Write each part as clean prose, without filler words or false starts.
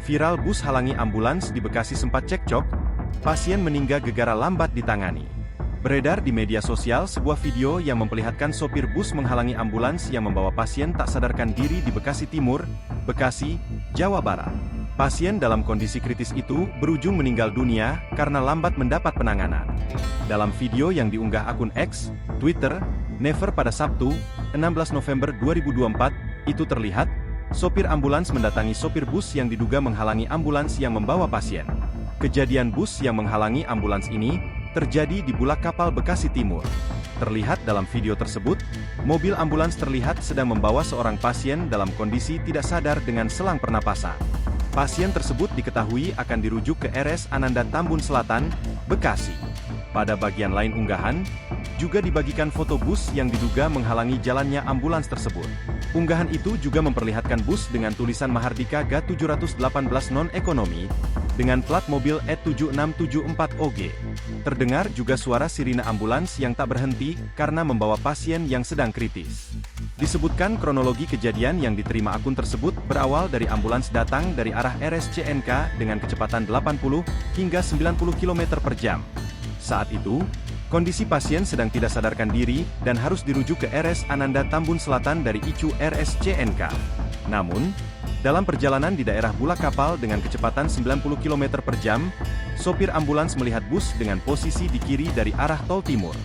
Viral bus halangi ambulans di Bekasi sempat cekcok, pasien meninggal gegara lambat ditangani. Beredar di media sosial sebuah video yang memperlihatkan sopir bus menghalangi ambulans yang membawa pasien tak sadarkan diri di Bekasi Timur, Bekasi, Jawa Barat. Pasien dalam kondisi kritis itu berujung meninggal dunia karena lambat mendapat penanganan. Dalam video yang diunggah akun X, Twitter, Never pada Sabtu, 16 November 2024, itu terlihat sopir ambulans mendatangi sopir bus yang diduga menghalangi ambulans yang membawa pasien. Kejadian bus yang menghalangi ambulans ini terjadi di Bulak Kapal Bekasi Timur. Terlihat dalam video tersebut, mobil ambulans terlihat sedang membawa seorang pasien dalam kondisi tidak sadar dengan selang pernapasan. Pasien tersebut diketahui akan dirujuk ke RS Ananda Tambun Selatan, Bekasi. Pada bagian lain unggahan, juga dibagikan foto bus yang diduga menghalangi jalannya ambulans tersebut. Unggahan itu juga memperlihatkan bus dengan tulisan Mahardika G718 non-ekonomi, dengan plat mobil E7674OG. Terdengar juga suara sirine ambulans yang tak berhenti karena membawa pasien yang sedang kritis. Disebutkan kronologi kejadian yang diterima akun tersebut berawal dari ambulans datang dari arah RSCNK dengan kecepatan 80 hingga 90 km per jam. Saat itu, kondisi pasien sedang tidak sadarkan diri dan harus dirujuk ke RS Ananda Tambun Selatan dari ICU RSCNK. Namun, dalam perjalanan di daerah Bulak Kapal dengan kecepatan 90 km per jam, sopir ambulans melihat bus dengan posisi di kiri dari arah tol timur.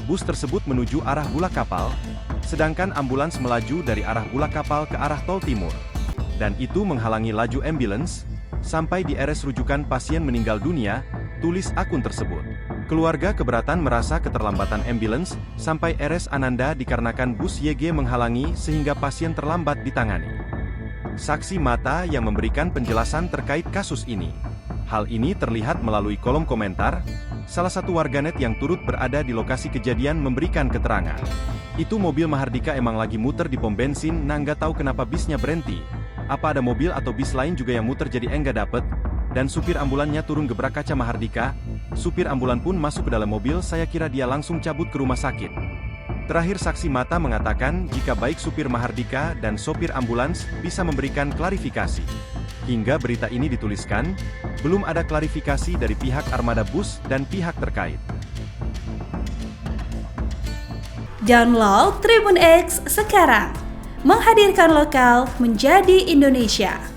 Bus tersebut menuju arah Bulak Kapal, sedangkan ambulans melaju dari arah Bulak Kapal ke arah tol timur. Dan itu menghalangi laju ambulans, sampai di RS rujukan pasien meninggal dunia, tulis akun tersebut. Keluarga keberatan merasa keterlambatan ambulans sampai RS Ananda dikarenakan bus YG menghalangi sehingga pasien terlambat ditangani. Saksi mata yang memberikan penjelasan terkait kasus ini. Hal ini terlihat melalui kolom komentar. Salah satu warganet yang turut berada di lokasi kejadian memberikan keterangan. Itu mobil Mahardika emang lagi muter di pom bensin, nah nggak tahu kenapa bisnya berhenti. Apa ada mobil atau bis lain juga yang muter jadi enggak dapet? Dan supir ambulannya turun gebrak kaca Mahardika. Supir ambulan pun masuk ke dalam mobil, saya kira dia langsung cabut ke rumah sakit. Terakhir saksi mata mengatakan jika baik supir Mahardika dan sopir ambulans bisa memberikan klarifikasi. Hingga berita ini dituliskan, belum ada klarifikasi dari pihak armada bus dan pihak terkait. Download Tribun X sekarang, menghadirkan lokal menjadi Indonesia.